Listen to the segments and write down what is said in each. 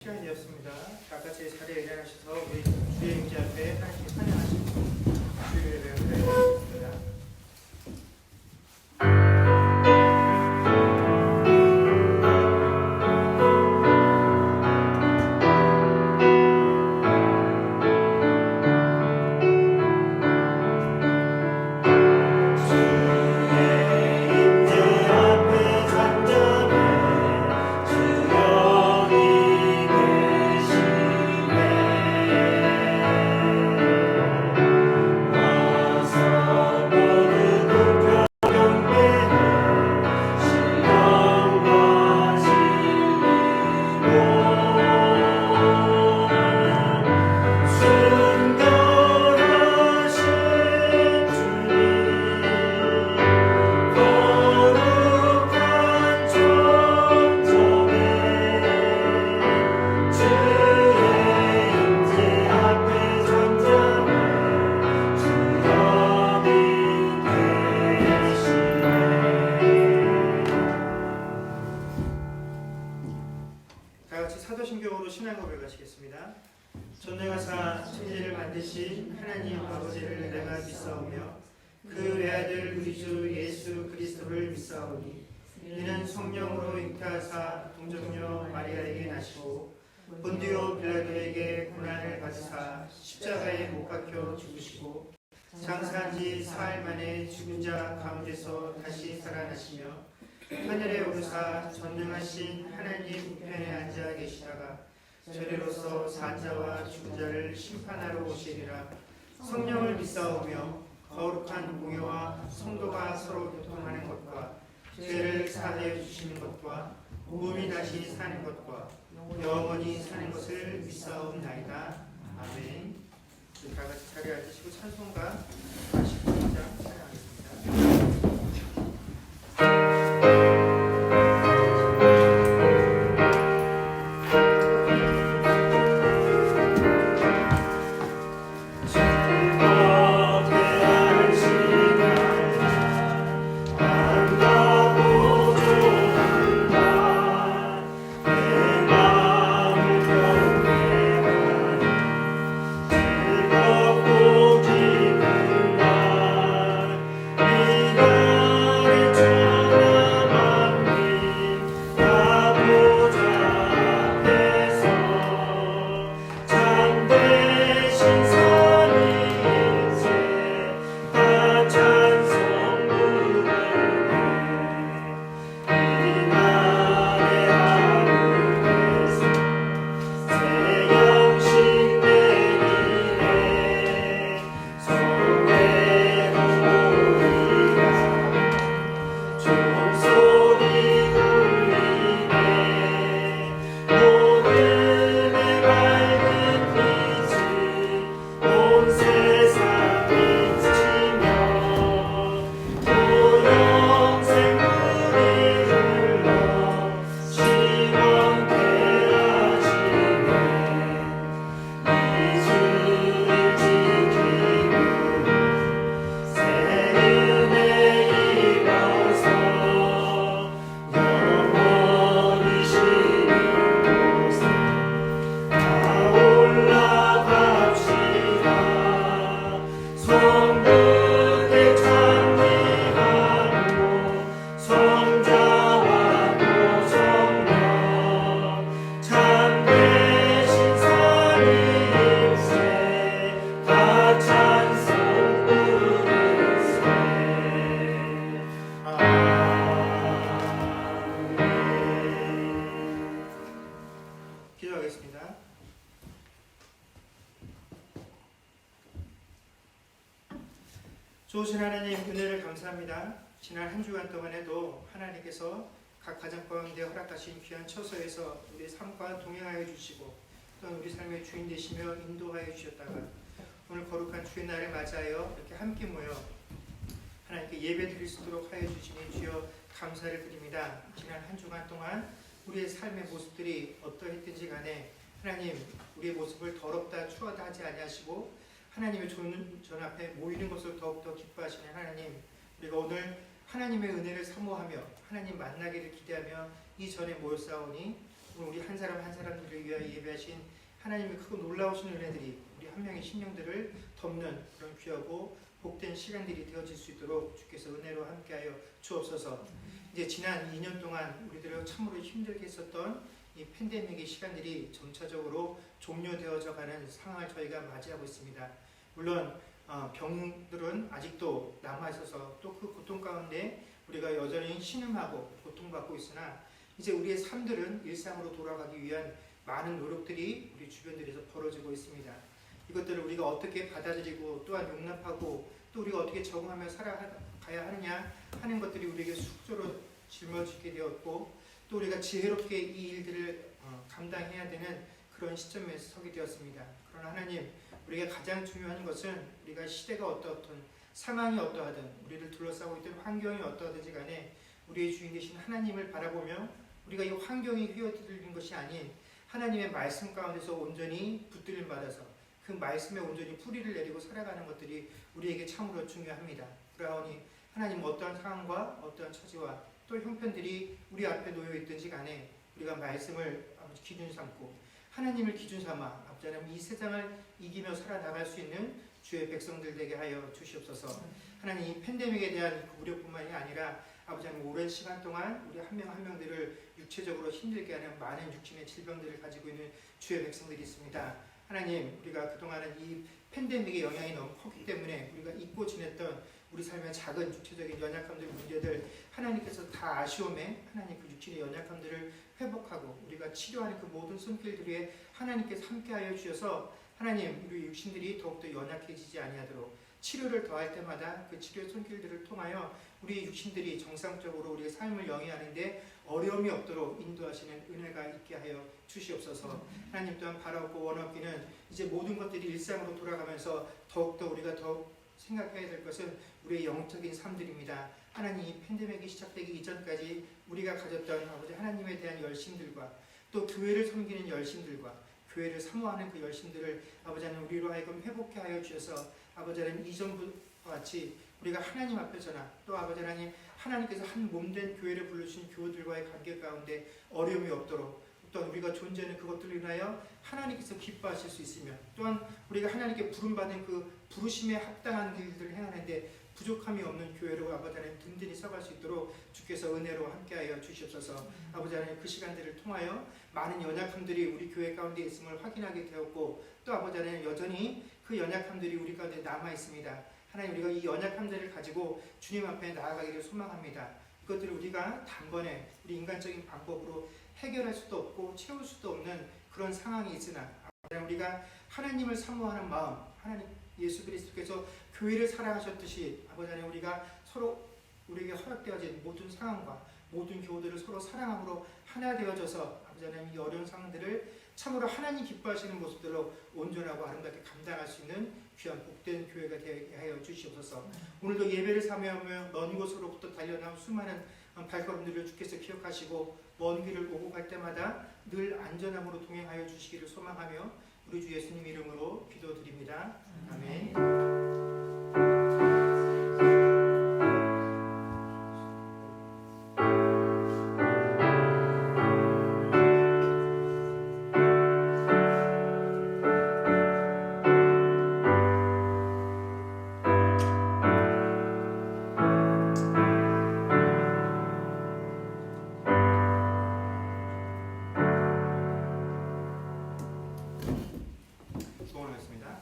시간이 되었습니다. 다 같이 자리에 일어나셔서 우리 주의 임재 앞에 하나님께 찬양하시고 주의 예배를 드리겠습니다. 사도신경으로 신앙 고백을 하시겠습니다. 전능하사 천지를 만드신 하나님 아버지를 내가 믿사오며 그 외아들 우리 주 예수 그리스도를 믿사오니 이는 성령으로 잉태하사 동정녀 마리아에게 나시고 본디오 빌라도에게 고난을 받으사 십자가에 못 박혀 죽으시고 장사한 지 사흘 만에 죽은 자 가운데서 다시 살아나시며 하늘에 오르사 전능하신 하나님 우편에 앉아 계시다가 저리로서 산자와 죽은 자를 심판하러 오시리라. 성령을 믿사오며 거룩한 공회와 성도가 서로 교통하는 것과 죄를 사하여 주시는 것과 몸이 다시 사는 것과 영원히 사는 것을 믿사옵나이다. 아멘. 다 같이 자리에 앉으시고 찬송가 49장 찬양하겠습니다. 기도하겠습니다. 좋으신 하나님 은혜를 감사합니다. 지난 한 주간 동안에도 하나님께서 각 가정 가운데 허락하신 귀한 처소에서 우리 삶과 동행하여 주시고 또한 우리 삶의 주인 되시며 인도하여 주셨다가 오늘 거룩한 주의 날을 맞이하여 이렇게 함께 모여 하나님께 예배 드릴 수 있도록 하여 주시니 주여 감사를 드립니다. 지난 한 주간 동안 우리의 삶의 모습들이 어떠했든지 간에 하나님 우리의 모습을 더럽다 추하다 하지 아니하시고 하나님의 전 앞에 모이는 것을 더욱더 기뻐하시는 하나님, 우리가 오늘 하나님의 은혜를 사모하며 하나님 만나기를 기대하며 이 전에 모였사오니 오늘 우리 한 사람 한 사람들을 위하여 예배하신 하나님의 크고 놀라우신 은혜들이 우리 한 명의 심령들을 덮는 그런 귀하고 복된 시간들이 되어질 수 있도록 주께서 은혜로 함께하여 주옵소서. 이제 지난 2년 동안 우리들을 참으로 힘들게 했었던 이 팬데믹의 시간들이 점차적으로 종료되어져 가는 상황을 저희가 맞이하고 있습니다. 물론 병들은 아직도 남아있어서 또 그 고통 가운데 우리가 여전히 신음하고 고통받고 있으나 이제 우리의 삶들은 일상으로 돌아가기 위한 많은 노력들이 우리 주변들에서 벌어지고 있습니다. 이것들을 우리가 어떻게 받아들이고 또한 용납하고 또 우리가 어떻게 적응하며 살아가야 하느냐 하는 것들이 우리에게 숙제로 짊어지게 되었고 또 우리가 지혜롭게 이 일들을 감당해야 되는 그런 시점에 서게 되었습니다. 그러나 하나님, 우리가 가장 중요한 것은 우리가 시대가 어떠하든 상황이 어떠하든 우리를 둘러싸고 있던 환경이 어떠하든지 간에 우리의 주인 되신 하나님을 바라보며 우리가 이 환경이 휘어들린 것이 아닌 하나님의 말씀 가운데서 온전히 붙들림 받아서 그 말씀에 온전히 뿌리를 내리고 살아가는 것들이 우리에게 참으로 중요합니다. 그러하니 하나님 어떠한 상황과 어떠한 처지와 또 형편들이 우리 앞에 놓여 있든지 간에 우리가 말씀을 기준 삼고 하나님을 기준 삼아 아버지 하나님 이 세상을 이기며 살아나갈 수 있는 주의 백성들 되게 하여 주시옵소서. 하나님 이 팬데믹에 대한 우려뿐만이 아니라 아버지 하나님 오랜 시간 동안 우리 한 명 한 명들을 육체적으로 힘들게 하는 많은 육신의 질병들을 가지고 있는 주의 백성들이 있습니다. 하나님, 우리가 그동안은 이 팬데믹의 영향이 너무 컸기 때문에 우리가 잊고 지냈던 우리 삶의 작은 육체적인 연약함들, 문제들 하나님께서 다 아쉬움에 하나님 그 육신의 연약함들을 회복하고 우리가 치료하는 그 모든 손길들 위에 하나님께서 함께하여 주셔서 하나님, 우리 육신들이 더욱더 연약해지지 아니하도록 치료를 더할 때마다 그 치료 손길들을 통하여 우리 육신들이 정상적으로 우리의 삶을 영위하는데 어려움이 없도록 인도하시는 은혜가 있게 하여 주시옵소서. 하나님 또한 바라고 원하기는 이제 모든 것들이 일상으로 돌아가면서 더욱더 우리가 더욱 생각해야 될 것은 우리의 영적인 삶들입니다. 하나님 이 팬데믹이 시작되기 이전까지 우리가 가졌던 아버지 하나님에 대한 열심들과 또 교회를 섬기는 열심들과 교회를 사모하는 그 열심들을 아버지 하나님 우리로 하여금 회복해 하여 주셔서 아버지 하나님 이전과 같이 우리가 하나님 앞에서나 또 아버지 하나님 하나님께서 한 몸된 교회를 부르신 교우들과의 관계 가운데 어려움이 없도록 또한 우리가 존재하는 그것들로 인하여 하나님께서 기뻐하실 수 있으며 또한 우리가 하나님께 부름받은 그 부르심에 합당한 일들을 행하는데 부족함이 없는 교회로 아버지 하나님 든든히 서갈 수 있도록 주께서 은혜로 함께하여 주시옵소서. 아버지 하나님 그 시간들을 통하여 많은 연약함들이 우리 교회 가운데 있음을 확인하게 되었고 또 아버지 하나님 여전히 그 연약함들이 우리 가운데 남아 있습니다. 하나님 우리가 이 연약함들을 가지고 주님 앞에 나아가기를 소망합니다. 이것들을 우리가 단번에 우리 인간적인 방법으로 해결할 수도 없고 채울 수도 없는 그런 상황이 있으나 우리가 하나님을 사모하는 마음, 하나님 예수 그리스도께서 교회를 사랑하셨듯이 아버지 하나님 우리가 서로 우리에게 허락되어진 모든 상황과 모든 교우들을 서로 사랑함으로 하나 되어져서 아버지 하나님 이 어려운 상황들을 참으로 하나님 기뻐하시는 모습들로 온전하고 아름답게 감당할 수 있는 귀한 복된 교회가 되게 하여 주시옵소서. 오늘도 예배를 사모하며 먼 곳으로부터 달려나온 수많은 발걸음들을 주께서 기억하시고 먼 길을 오고 갈 때마다 늘 안전함으로 동행하여 주시기를 소망하며 우리 주 예수님 이름으로 기도드립니다. 아멘. 소원하겠습니다.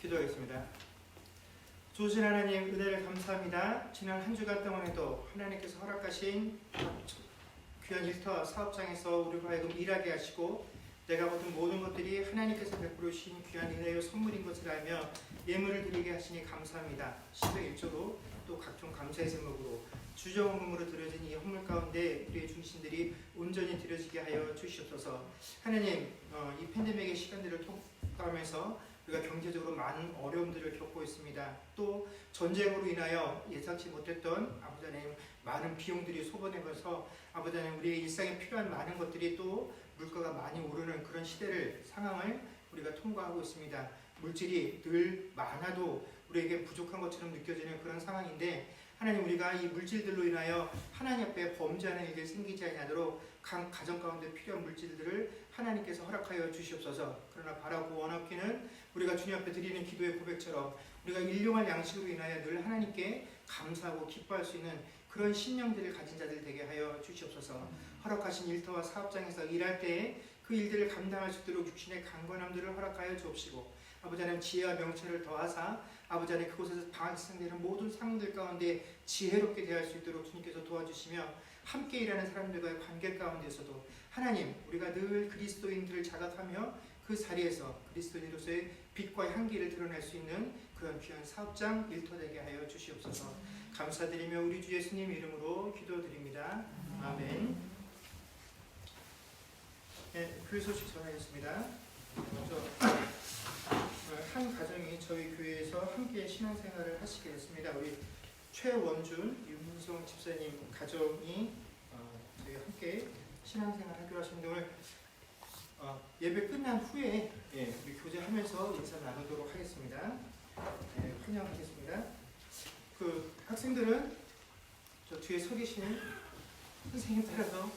기도하겠습니다. 좋으신 하나님 은혜를 감사합니다. 지난 한 주간 동안에도 하나님께서 허락하신 귀한 일터 사업장에서 우리로 하여금 일하게 하시고 내가 받은 모든 것들이 하나님께서 베풀어 주신 귀한 은혜의 선물인 것을 알며 예물을 드리게 하시니 감사합니다. 10회 1조로 또 각종 감사의 제목으로 주정원금으로 드려진 이 헌물 가운데 우리의 중심들이 온전히 드려지게 하여 주시옵소서. 하나님 이 팬데믹의 시간들을 통과하면서 우리가 경제적으로 많은 어려움들을 겪고 있습니다. 또 전쟁으로 인하여 예상치 못했던 아버지 하나님 많은 비용들이 소번해서 아버지 하나님 우리의 일상에 필요한 많은 것들이 또 물가가 많이 오르는 그런 상황을 우리가 통과하고 있습니다. 물질이 늘 많아도 우리에게 부족한 것처럼 느껴지는 그런 상황인데, 하나님, 우리가 이 물질들로 인하여 하나님 앞에 범죄하는 일이 생기지 아니하도록 각 가정 가운데 필요한 물질들을 하나님께서 허락하여 주시옵소서. 그러나 바라고 원하기는 우리가 주님 앞에 드리는 기도의 고백처럼 우리가 일용할 양식으로 인하여 늘 하나님께 감사하고 기뻐할 수 있는 그런 신령들을 가진 자들 되게 하여 주시옵소서. 허락하신 일터와 사업장에서 일할 때에 그 일들을 감당할 수 있도록 육신의 강건함들을 허락하여 주옵시고, 아버지 하나님, 지혜와 명철을 더하사 아버지 하나님, 그곳에서 발생되는 모든 상황들 가운데 지혜롭게 대할 수 있도록 주님께서 도와주시며, 함께 일하는 사람들과의 관계 가운데서도 하나님, 우리가 늘 그리스도인들을 자각하며 그 자리에서 그리스도인으로서의 빛과 향기를 드러낼 수 있는 그런 귀한 사업장 일터 되게 하여 주시옵소서. 감사드리며 우리 주 예수님 이름으로 기도드립니다. 아멘. 네, 교회 소식 전하겠습니다. 먼저 한 가정이 저희 교회에서 함께 신앙생활을 하시게 됐습니다. 우리 최원준, 윤문성 집사님 가정이 저희 함께 신앙생활하기로 하셨는데, 오늘 예배 끝난 후에 우리 교제하면서 인사 나누도록 하겠습니다. 환영하겠습니다. 그 학생들은 저 뒤에 서 계시는 선생님 따라서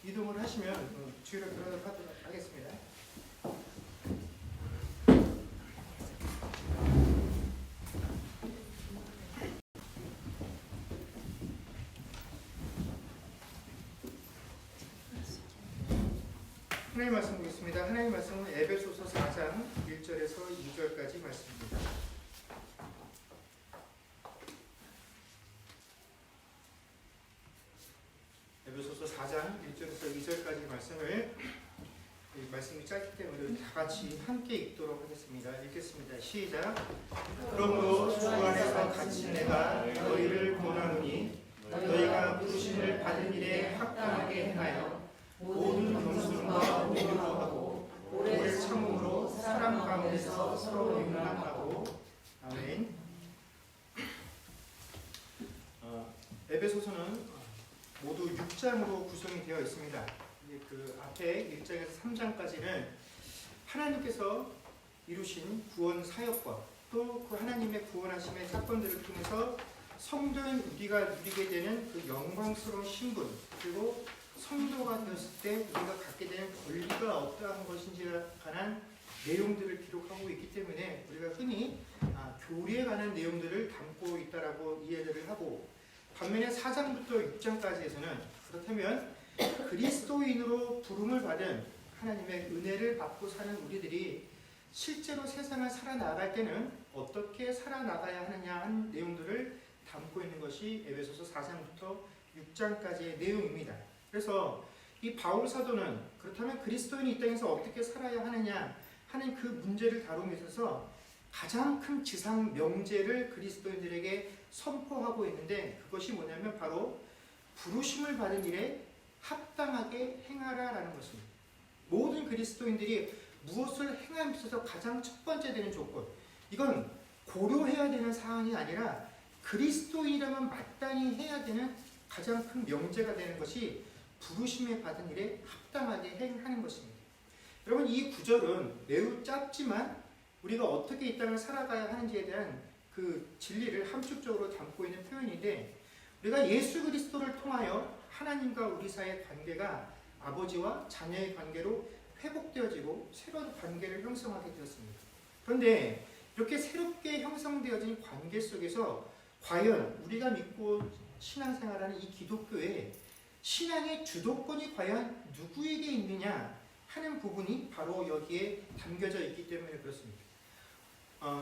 이동을 하시면 주의를 들어가도록 하겠습니다. 하나님 말씀 보겠습니다. 하나님 말씀은 에베소서 4장 1절에서 2절까지 말씀입니다. 에베소서 4장 1절에서 2절까지 말씀이 짧기 때문에 다 같이 함께 읽도록 하겠습니다. 읽겠습니다. 시작. 그러므로 주 안에서 갇힌 내가 너희를 권하노니 너희가 부르심을 받은 일에 합당하게 행하여 모든 겸손과 온유로 하고 오래 참음으로 사랑 가운데서 서로 용납하고. 아멘. 에베소서는 모두 6장으로 구성이 되어 있습니다. 그 앞에 1장에서 3장까지는 하나님께서 이루신 구원 사역과 또 그 하나님의 구원하심의 사건들을 통해서 성도인 우리가 누리게 되는 그 영광스러운 신분, 그리고 성도가 되었을 때 우리가 갖게 되는 권리가 어떠한 것인지에 관한 내용들을 기록하고 있기 때문에 우리가 흔히 교리에 관한 내용들을 담고 있다라고 이해를 하고, 반면에 4장부터 6장까지에서는 그렇다면 그리스도인으로 부름을 받은 하나님의 은혜를 받고 사는 우리들이 실제로 세상을 살아나갈 때는 어떻게 살아나가야 하느냐 하는 내용들을 담고 있는 것이 에베소서 4장부터 6장까지의 내용입니다. 그래서 이 바울 사도는 그렇다면 그리스도인이 이 땅에서 어떻게 살아야 하느냐 하는 그 문제를 다루며 있어서 가장 큰 지상 명제를 그리스도인들에게 선포하고 있는데, 그것이 뭐냐면 바로 부르심을 받은 일에 합당하게 행하라라는 것입니다. 모든 그리스도인들이 무엇을 행함에 있어서 가장 첫 번째 되는 조건, 이건 고려해야 되는 사항이 아니라 그리스도인이라면 마땅히 해야 되는 가장 큰 명제가 되는 것이 부르심에 받은 일에 합당하게 행하는 것입니다. 여러분, 이 구절은 매우 짧지만 우리가 어떻게 이 땅을 살아가야 하는지에 대한 그 진리를 함축적으로 담고 있는 표현인데, 우리가 예수 그리스도를 통하여 하나님과 우리 사이의 관계가 아버지와 자녀의 관계로 회복되어지고 새로운 관계를 형성하게 되었습니다. 그런데 이렇게 새롭게 형성되어진 관계 속에서 과연 우리가 믿고 신앙생활하는 이 기독교의 신앙의 주도권이 과연 누구에게 있느냐 하는 부분이 바로 여기에 담겨져 있기 때문에 그렇습니다.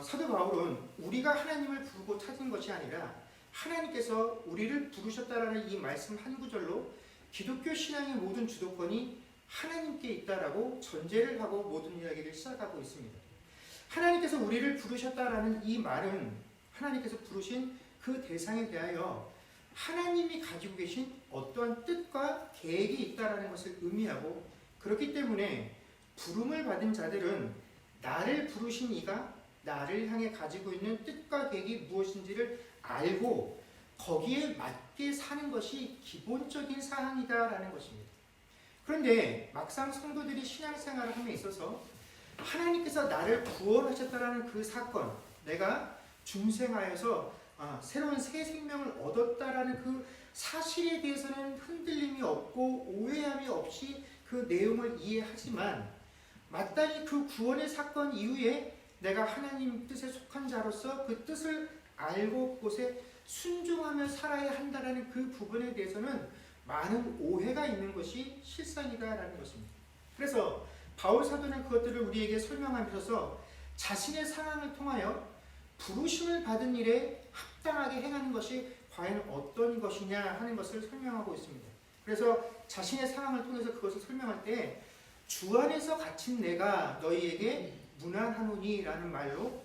사도 바울은 우리가 하나님을 부르고 찾은 것이 아니라 하나님께서 우리를 부르셨다라는 이 말씀 한 구절로 기독교 신앙의 모든 주도권이 하나님께 있다라고 전제를 하고 모든 이야기를 시작하고 있습니다. 하나님께서 우리를 부르셨다라는 이 말은 하나님께서 부르신 그 대상에 대하여 하나님이 가지고 계신 어떠한 뜻과 계획이 있다라는 것을 의미하고, 그렇기 때문에 부름을 받은 자들은 나를 부르신 이가 나를 향해 가지고 있는 뜻과 계획이 무엇인지를 알고 거기에 맞게 사는 것이 기본적인 사항이다라는 것입니다. 그런데 막상 성도들이 신앙생활을 함에 있어서 하나님께서 나를 구원하셨다라는 그 사건, 내가 중생하여서 새로운 새 생명을 얻었다라는 그 사실에 대해서는 흔들림이 없고 오해함이 없이 그 내용을 이해하지만 마땅히 그 구원의 사건 이후에 내가 하나님 뜻에 속한 자로서 그 뜻을 알고 그곳에 순종하며 살아야 한다라는 그 부분에 대해서는 많은 오해가 있는 것이 실상이다라는 것입니다. 그래서 바울 사도는 그것들을 우리에게 설명하면서 자신의 상황을 통하여 부르심을 받은 일에 합당하게 행하는 것이 과연 어떤 것이냐 하는 것을 설명하고 있습니다. 그래서 자신의 상황을 통해서 그것을 설명할 때 주 안에서 갇힌 내가 너희에게 문안하노니 라는 말로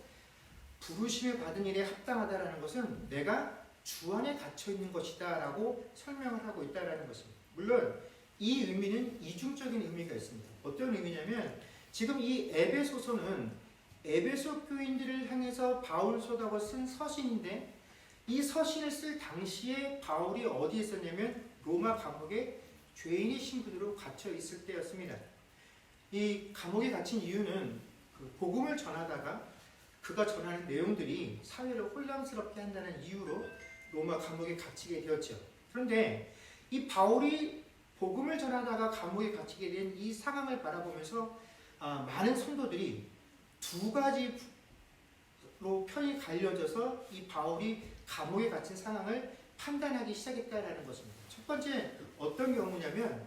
부르심을 받은 일에 합당하다라는 것은 내가 주 안에 갇혀 있는 것이다 라고 설명을 하고 있다라는 것입니다. 물론 이 의미는 이중적인 의미가 있습니다. 어떤 의미냐면 지금 이 에베소서는 에베소 교인들을 향해서 바울 소다가 쓴 서신인데 이 서신을 쓸 당시에 바울이 어디에 있었냐면 로마 감옥에 죄인의 신분으로 갇혀 있을 때였습니다. 이 감옥에 갇힌 이유는 그 복음을 전하다가 그가 전하는 내용들이 사회를 혼란스럽게 한다는 이유로 로마 감옥에 갇히게 되었죠. 그런데 이 바울이 복음을 전하다가 감옥에 갇히게 된 이 상황을 바라보면서 많은 성도들이 두 가지로 편이 갈려져서 이 바울이 감옥에 갇힌 상황을 판단하기 시작했다라는 것입니다. 첫 번째 어떤 경우냐면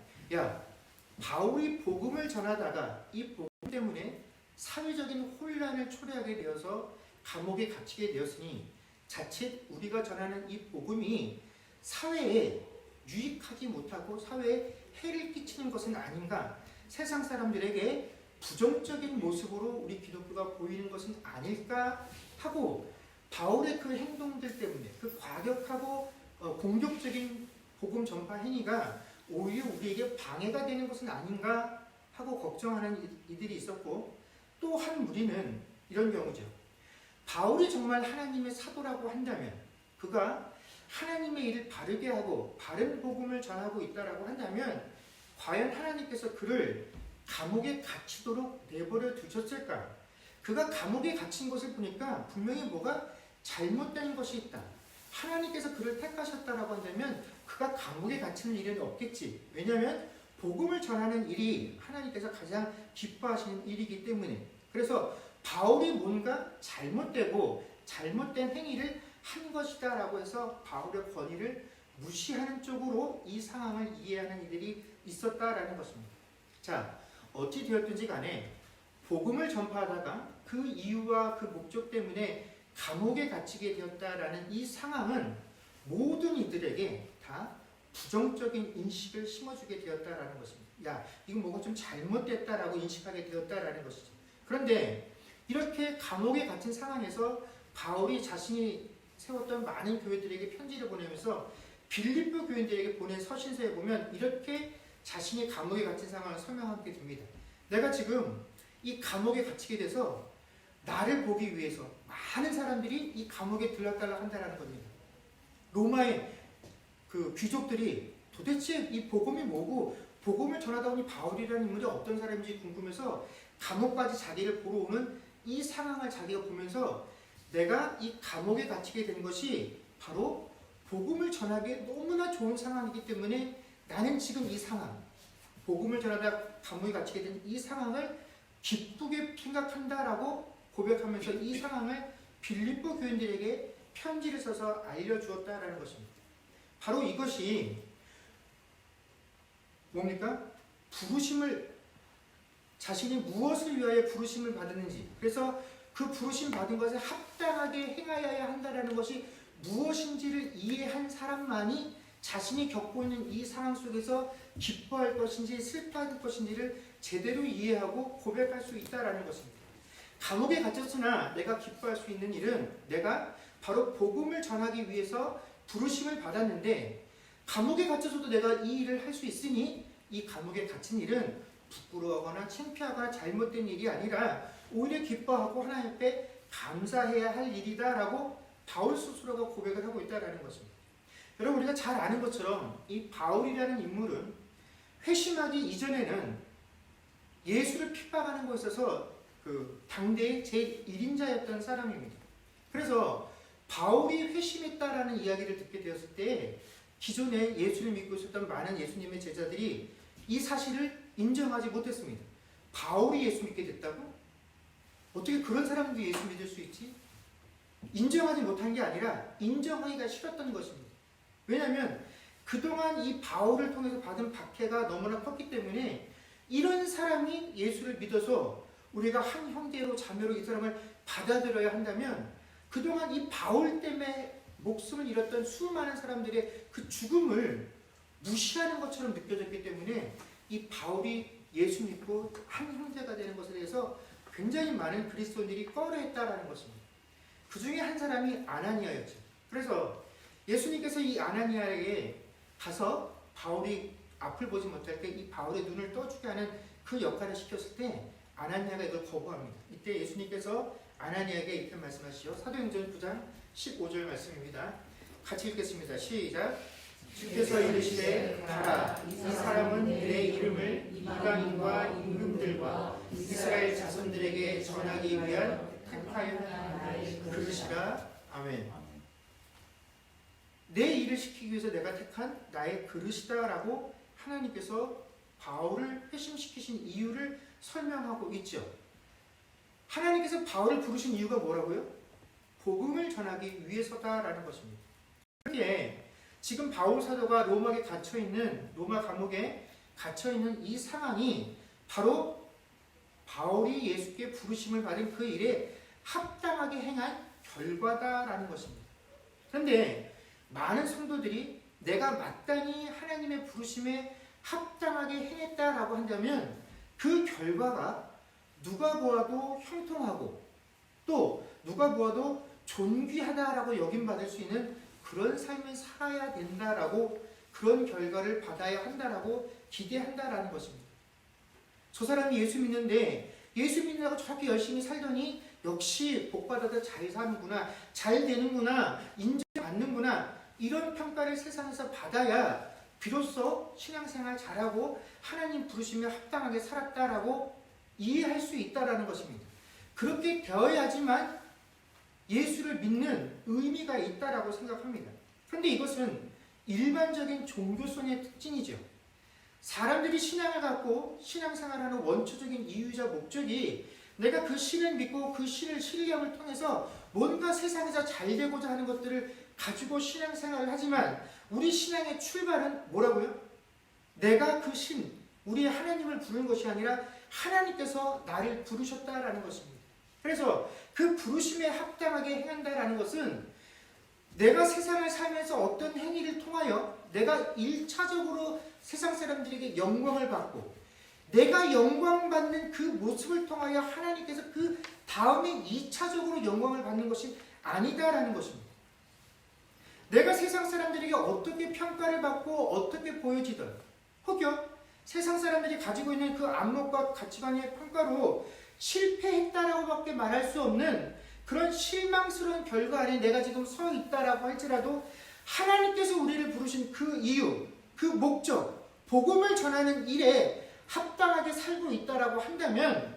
바울이 복음을 전하다가 이 복음 때문에 사회적인 혼란을 초래하게 되어서 감옥에 갇히게 되었으니 자칫 우리가 전하는 이 복음이 사회에 유익하지 못하고 사회에 해를 끼치는 것은 아닌가, 세상 사람들에게 부정적인 모습으로 우리 기독교가 보이는 것은 아닐까 하고 바울의 그 행동들 때문에 그 과격하고 공격적인 복음 전파 행위가 오히려 우리에게 방해가 되는 것은 아닌가 하고 걱정하는 이들이 있었고, 또 한 무리는 이런 경우죠. 바울이 정말 하나님의 사도라고 한다면, 그가 하나님의 일을 바르게 하고 바른 복음을 전하고 있다라고 한다면 과연 하나님께서 그를 감옥에 갇히도록 내버려 두셨을까? 그가 감옥에 갇힌 것을 보니까 분명히 뭐가 잘못된 것이 있다. 하나님께서 그를 택하셨다라고 한다면 그가 감옥에 갇히는 일은 없겠지. 왜냐하면 복음을 전하는 일이 하나님께서 가장 기뻐하시는 일이기 때문에. 그래서 바울이 뭔가 잘못되고 잘못된 행위를 한 것이다 라고 해서 바울의 권위를 무시하는 쪽으로 이 상황을 이해하는 이들이 있었다라는 것입니다. 자, 어찌 되었든지 간에 복음을 전파하다가 그 이유와 그 목적 때문에 감옥에 갇히게 되었다라는 이 상황은 모든 이들에게 다 부정적인 인식을 심어주게 되었다라는 것입니다. 이건 뭐가 좀 잘못됐다라고 인식하게 되었다라는 것이죠. 그런데 이렇게 감옥에 갇힌 상황에서 바울이 자신이 세웠던 많은 교회들에게 편지를 보내면서 빌립보 교인들에게 보낸 서신서에 보면 이렇게 자신이 감옥에 갇힌 상황을 설명하게 됩니다. 내가 지금 이 감옥에 갇히게 돼서 나를 보기 위해서 많은 사람들이 이 감옥에 들락달락 한다는 겁니다. 로마의 그 귀족들이 도대체 이 복음이 뭐고 복음을 전하다 보니 바울이라는 인물이 어떤 사람인지 궁금해서 감옥까지 자기를 보러 오는 이 상황을 자기가 보면서 내가 이 감옥에 갇히게 된 것이 바로 복음을 전하기에 너무나 좋은 상황이기 때문에 나는 지금 이 상황, 복음을 전하다 감옥에 갇히게 된 이 상황을 기쁘게 생각한다라고 고백하면서 이 상황을 빌립보 교인들에게 편지를 써서 알려주었다라는 것입니다. 바로 이것이 뭡니까? 부르심을, 자신이 무엇을 위하여 부르심을 받았는지, 그래서 그 부르심 받은 것에 합당하게 행하여야 한다는 것이 무엇인지를 이해한 사람만이 자신이 겪고 있는 이 상황 속에서 기뻐할 것인지 슬퍼할 것인지를 제대로 이해하고 고백할 수 있다는 것입니다. 감옥에 갇혔으나 내가 기뻐할 수 있는 일은 내가 바로 복음을 전하기 위해서 부르심을 받았는데 감옥에 갇혀서도 내가 이 일을 할 수 있으니 이 감옥에 갇힌 일은 부끄러워하거나 창피하거나 잘못된 일이 아니라 오히려 기뻐하고 하나님 앞에 감사해야 할 일이다라고 바울 스스로가 고백을 하고 있다는 것입니다. 여러분, 우리가 잘 아는 것처럼 이 바울이라는 인물은 회심하기 이전에는 예수를 핍박하는 것에 있어서 그 당대의 제1인자였던 사람입니다. 그래서 바울이 회심했다라는 이야기를 듣게 되었을 때 기존에 예수를 믿고 있었던 많은 예수님의 제자들이 이 사실을 인정하지 못했습니다. 바울이 예수 믿게 됐다고? 어떻게 그런 사람도 예수 믿을 수 있지? 인정하지 못한 게 아니라 인정하기가 싫었던 것입니다. 왜냐하면 그동안 이 바울을 통해서 받은 박해가 너무나 컸기 때문에 이런 사람이 예수를 믿어서 우리가 한 형제로 자매로 이 사람을 받아들여야 한다면 그동안 이 바울 때문에 목숨을 잃었던 수많은 사람들의 그 죽음을 무시하는 것처럼 느껴졌기 때문에 이 바울이 예수 믿고 한 형제가 되는 것에 대해서 굉장히 많은 그리스도인들이 꺼려했다라는 것입니다. 그 중에 한 사람이 아나니아였죠. 그래서 예수님께서 이 아나니아에게 가서 바울이 앞을 보지 못할 때 이 바울의 눈을 떠주게 하는 그 역할을 시켰을 때 아나니아가 이걸 거부합니다. 이때 예수님께서 아나니아에게 이렇게 말씀하시죠. 사도행전 9장 15절 말씀입니다. 같이 읽겠습니다. 시작. 주께서 이르시되 가라. 이 사람은 내 이름을 이방인과 임금들과 이스라엘 자손들에게 전하기 위한 택하여 나의 그릇이라. 아멘. 내 일을 시키기 위해서 내가 택한 나의 그릇이다라고 하나님께서 바울을 회심시키신 이유를 설명하고 있죠. 하나님께서 바울을 부르신 이유가 뭐라고요? 복음을 전하기 위해서다라는 것입니다. 그런데 지금 바울 사도가 로마 감옥에 갇혀있는 이 상황이 바로 바울이 예수께 부르심을 받은 그 일에 합당하게 행한 결과다라는 것입니다. 그런데 많은 성도들이 내가 마땅히 하나님의 부르심에 합당하게 행했다라고 한다면 그 결과가 누가 보아도 형통하고 또 누가 보아도 존귀하다라고 여김받을 수 있는 그런 삶을 살아야 된다라고 그런 결과를 받아야 한다라고 기대한다라는 것입니다. 저 사람이 예수 믿는데 예수 믿는다고 저렇게 열심히 살더니 역시 복받아도 잘 사는구나, 잘 되는구나, 인정받는구나 이런 평가를 세상에서 받아야 비로소 신앙생활 잘하고 하나님 부르심에 합당하게 살았다라고 이해할 수 있다라는 것입니다. 그렇게 되어야지만 예수를 믿는 의미가 있다라고 생각합니다. 그런데 이것은 일반적인 종교성의 특징이죠. 사람들이 신앙을 갖고 신앙생활하는 원초적인 이유이자 목적이 내가 그 신을 믿고 그 신을 신령을 통해서 뭔가 세상에서 잘 되고자 하는 것들을 가지고 신앙생활을 하지만 우리 신앙의 출발은 뭐라고요? 내가 그 신, 우리 하나님을 부르는 것이 아니라 하나님께서 나를 부르셨다라는 것입니다. 그래서 그 부르심에 합당하게 행한다라는 것은 내가 세상을 살면서 어떤 행위를 통하여 내가 1차적으로 세상 사람들에게 영광을 받고 내가 영광받는 그 모습을 통하여 하나님께서 그 다음에 2차적으로 영광을 받는 것이 아니다라는 것입니다. 내가 세상 사람들에게 어떻게 평가를 받고 어떻게 보여지든 혹여 세상 사람들이 가지고 있는 그 안목과 가치관의 평가로 실패했다라고밖에 말할 수 없는 그런 실망스러운 결과 안에 내가 지금 서 있다라고 할지라도 하나님께서 우리를 부르신 그 이유, 그 목적, 복음을 전하는 일에 합당하게 살고 있다라고 한다면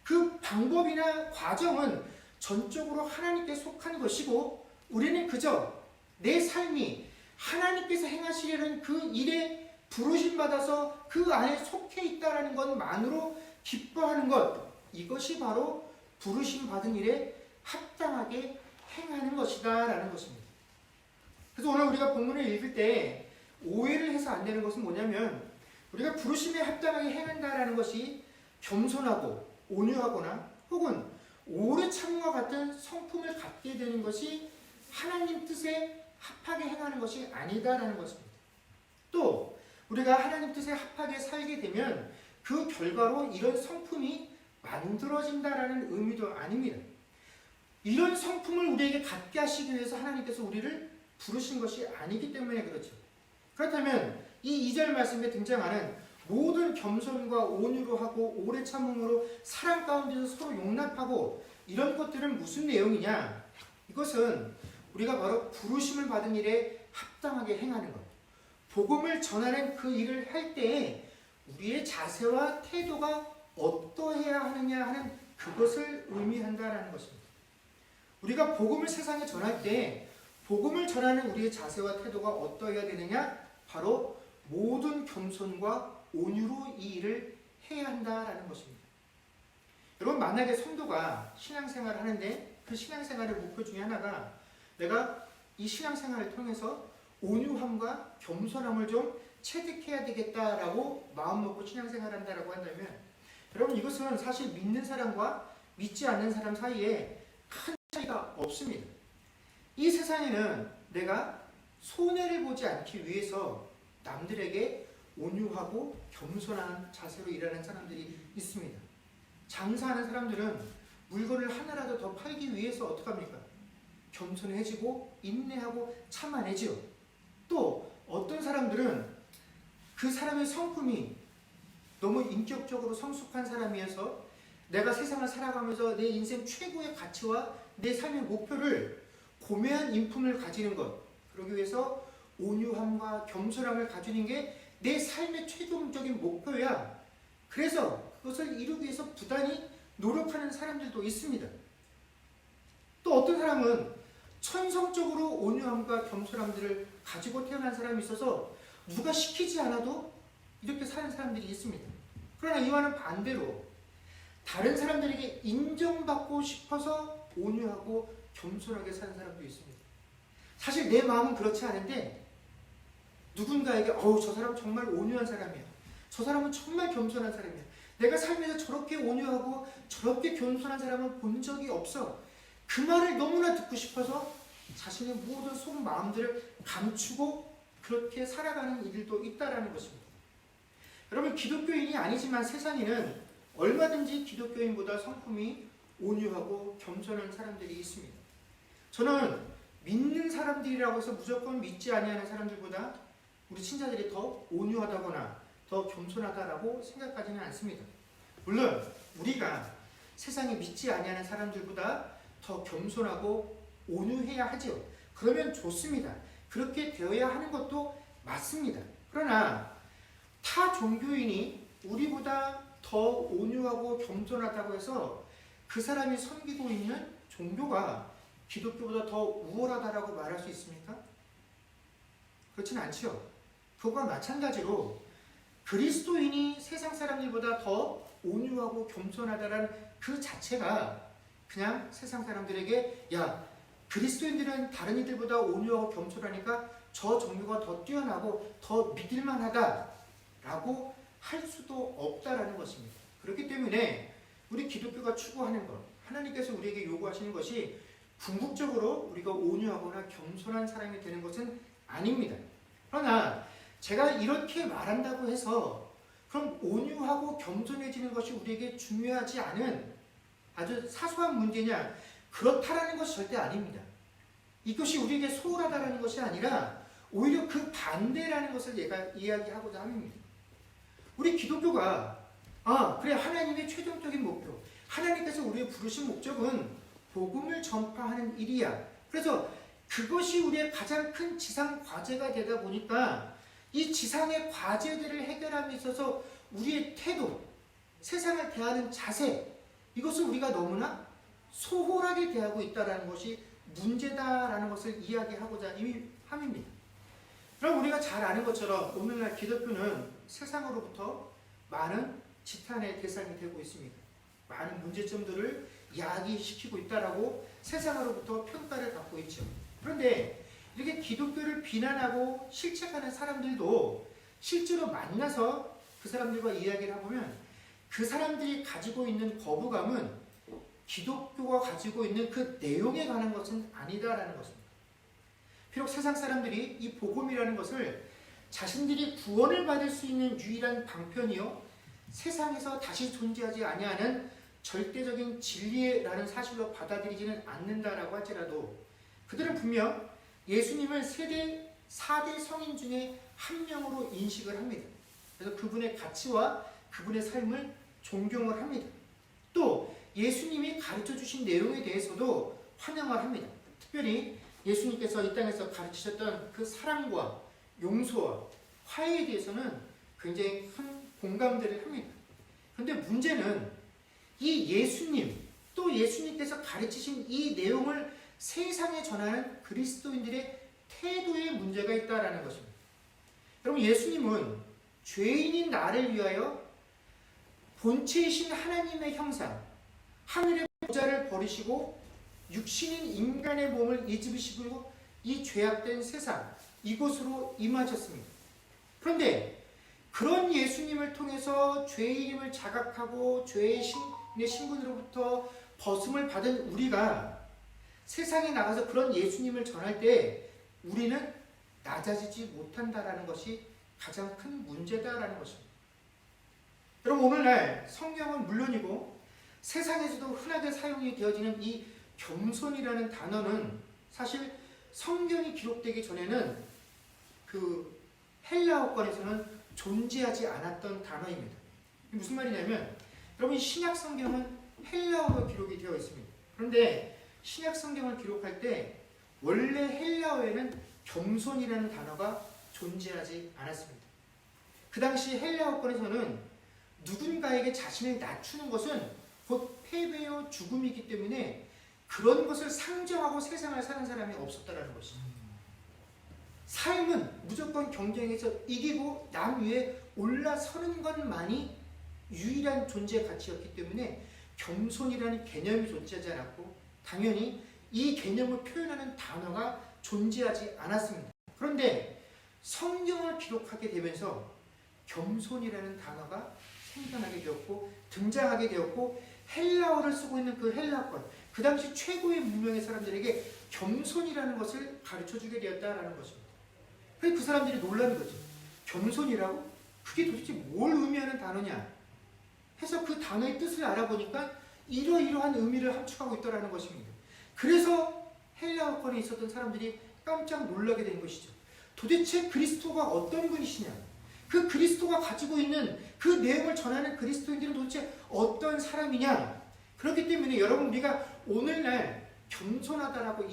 그 방법이나 과정은 전적으로 하나님께 속한 것이고 우리는 그저 내 삶이 하나님께서 행하시려는 그 일에 부르심받아서 그 안에 속해 있다라는 것만으로 기뻐하는 것, 이것이 바로 부르심받은 일에 합당하게 행하는 것이다 라는 것입니다. 그래서 오늘 우리가 본문을 읽을 때 오해를 해서 안 되는 것은 뭐냐면 우리가 부르심에 합당하게 행한다라는 것이 겸손하고 온유하거나 혹은 오래 참음과 같은 성품을 갖게 되는 것이 하나님 뜻에 합하게 행하는 것이 아니다라는 것입니다. 또 우리가 하나님 뜻에 합하게 살게 되면 그 결과로 이런 성품이 만들어진다라는 의미도 아닙니다. 이런 성품을 우리에게 갖게 하시기 위해서 하나님께서 우리를 부르신 것이 아니기 때문에 그렇죠. 그렇다면 이 2절 말씀에 등장하는 모든 겸손과 온유로 하고 오래 참음으로 사랑 가운데서 서로 용납하고 이런 것들은 무슨 내용이냐? 이것은 우리가 바로 부르심을 받은 일에 합당하게 행하는 것, 복음을 전하는 그 일을 할 때에 우리의 자세와 태도가 어떠해야 하느냐 하는 그것을 의미한다라는 것입니다. 우리가 복음을 세상에 전할 때 복음을 전하는 우리의 자세와 태도가 어떠해야 되느냐? 바로 모든 겸손과 온유로 이 일을 해야 한다라는 것입니다. 여러분, 만약에 성도가 신앙생활을 하는데 그 신앙생활의 목표 중에 하나가 내가 이 신앙생활을 통해서 온유함과 겸손함을 좀 체득해야 되겠다라고 마음먹고 신앙생활을 한다라고 한다면, 여러분, 이것은 사실 믿는 사람과 믿지 않는 사람 사이에 큰 차이가 없습니다. 이 세상에는 내가 손해를 보지 않기 위해서 남들에게 온유하고 겸손한 자세로 일하는 사람들이 있습니다. 장사하는 사람들은 물건을 하나라도 더 팔기 위해서 어떻게 합니까? 겸손해지고 인내하고 참아내지요. 또 어떤 사람들은 그 사람의 성품이 너무 인격적으로 성숙한 사람이어서 내가 세상을 살아가면서 내 인생 최고의 가치와 내 삶의 목표를 고매한 인품을 가지는 것, 그러기 위해서 온유함과 겸손함을 가지는 게 내 삶의 최종적인 목표야. 그래서 그것을 이루기 위해서 부단히 노력하는 사람들도 있습니다. 또 어떤 사람은 천성적으로 온유함과 겸손함들을 가지고 태어난 사람이 있어서 누가 시키지 않아도 이렇게 사는 사람들이 있습니다. 그러나 이와는 반대로 다른 사람들에게 인정받고 싶어서 온유하고 겸손하게 사는 사람도 있습니다. 사실 내 마음은 그렇지 않은데 누군가에게 저 사람 정말 온유한 사람이야. 저 사람은 정말 겸손한 사람이야. 내가 살면서 저렇게 온유하고 저렇게 겸손한 사람은 본 적이 없어. 그 말을 너무나 듣고 싶어서 자신의 모든 속마음들을 감추고 그렇게 살아가는 이들도 있다라는 것입니다. 여러분, 기독교인이 아니지만 세상에는 얼마든지 기독교인보다 성품이 온유하고 겸손한 사람들이 있습니다. 저는 믿는 사람들이라고 해서 무조건 믿지 아니하는 사람들보다 우리 친자들이 더 온유하다거나 더 겸손하다라고 생각하지는 않습니다. 물론 우리가 세상에 믿지 아니하는 사람들보다 더 겸손하고 온유해야 하지요. 그러면 좋습니다. 그렇게 되어야 하는 것도 맞습니다. 그러나 타 종교인이 우리보다 더 온유하고 겸손하다고 해서 그 사람이 섬기고 있는 종교가 기독교보다 더 우월하다라고 말할 수 있습니까? 그렇진 않죠. 그것과 마찬가지로 그리스도인이 세상 사람들보다 더 온유하고 겸손하다라는 그 자체가 그냥 세상 사람들에게 그리스도인들은 다른 이들보다 온유하고 겸손하니까 저 종교가 더 뛰어나고 더 믿을만하다라고 할 수도 없다라는 것입니다. 그렇기 때문에 우리 기독교가 추구하는 것, 하나님께서 우리에게 요구하시는 것이 궁극적으로 우리가 온유하거나 겸손한 사람이 되는 것은 아닙니다. 그러나 제가 이렇게 말한다고 해서 그럼 온유하고 겸손해지는 것이 우리에게 중요하지 않은 아주 사소한 문제냐? 그렇다라는 것이 절대 아닙니다. 이것이 우리에게 소홀하다라는 것이 아니라 오히려 그 반대라는 것을 제가 이야기하고자 합니다. 우리 기독교가 그래, 하나님의 최종적인 목표, 하나님께서 우리의 부르신 목적은 복음을 전파하는 일이야. 그래서 그것이 우리의 가장 큰 지상 과제가 되다 보니까 이 지상의 과제들을 해결함에 있어서 우리의 태도, 세상을 대하는 자세, 이것을 우리가 너무나 소홀하게 대하고 있다는 것이 문제다라는 것을 이야기하고자 함입니다. 그럼 우리가 잘 아는 것처럼 오늘날 기독교는 세상으로부터 많은 지탄의 대상이 되고 있습니다. 많은 문제점들을 야기시키고 있다라고 세상으로부터 평가를 받고 있죠. 그런데 이렇게 기독교를 비난하고 실책하는 사람들도 실제로 만나서 그 사람들과 이야기를 해보면 그 사람들이 가지고 있는 거부감은 기독교가 가지고 있는 그 내용에 관한 것은 아니다라는 것입니다. 비록 세상 사람들이 이 복음이라는 것을 자신들이 구원을 받을 수 있는 유일한 방편이요, 세상에서 다시 존재하지 아니하는 절대적인 진리라는 사실로 받아들이지는 않는다라고 할지라도 그들은 분명 예수님을 4대 성인 중에 한 명으로 인식을 합니다. 그래서 그분의 가치와 그분의 삶을 존경을 합니다. 또 예수님이 가르쳐 주신 내용에 대해서도 환영을 합니다. 특별히 예수님께서 이 땅에서 가르치셨던 그 사랑과 용서와 화해에 대해서는 굉장히 큰 공감대를 합니다. 그런데 문제는 이 예수님, 또 예수님께서 가르치신 이 내용을 세상에 전하는 그리스도인들의 태도에 문제가 있다는 것입니다. 여러분, 예수님은 죄인인 나를 위하여 본체이신 하나님의 형상, 하늘의 보좌를 버리시고 육신인 인간의 몸을 입으시고 이 죄악된 세상, 이곳으로 임하셨습니다. 그런데 그런 예수님을 통해서 죄인임을 자각하고 죄의 신분으로부터 벗음을 받은 우리가 세상에 나가서 그런 예수님을 전할 때 우리는 낮아지지 못한다라는 것이 가장 큰 문제다라는 것입니다. 여러분, 오늘날 성경은 물론이고 세상에서도 흔하게 사용이 되어지는 이 겸손이라는 단어는 사실 성경이 기록되기 전에는 그 헬라어권에서는 존재하지 않았던 단어입니다. 무슨 말이냐면, 여러분, 신약 성경은 헬라어로 기록이 되어 있습니다. 그런데 신약 성경을 기록할 때 원래 헬라어에는 겸손이라는 단어가 존재하지 않았습니다. 그 당시 헬라어권에서는 누군가에게 자신을 낮추는 것은 곧 패배요 죽음이기 때문에 그런 것을 상정하고 세상을 사는 사람이 없었다는 것이죠. 삶은 무조건 경쟁에서 이기고 남 위에 올라서는 것만이 유일한 존재 가치였기 때문에 겸손이라는 개념이 존재하지 않았고 당연히 이 개념을 표현하는 단어가 존재하지 않았습니다. 그런데 성경을 기록하게 되면서 겸손이라는 단어가 생겨나게 되었고 등장하게 되었고 헬라어를 쓰고 있는 그 헬라권, 그 당시 최고의 문명의 사람들에게 겸손이라는 것을 가르쳐주게 되었다는 것입니다. 그래서 그 사람들이 놀라는 거죠. 겸손이라고? 그게 도대체 뭘 의미하는 단어냐? 해서 그 단어의 뜻을 알아보니까 이러이러한 의미를 함축하고 있다는 것입니다. 그래서 헬라어권에 있었던 사람들이 깜짝 놀라게 된 것이죠. 도대체 그리스도가 어떤 분이시냐? 그 그리스도가 가지고 있는 그 내용을 전하는 그리스도인들은 도대체 어떤 사람이냐? 그렇기 때문에 여러분, 우리가 오늘날 겸손하다라고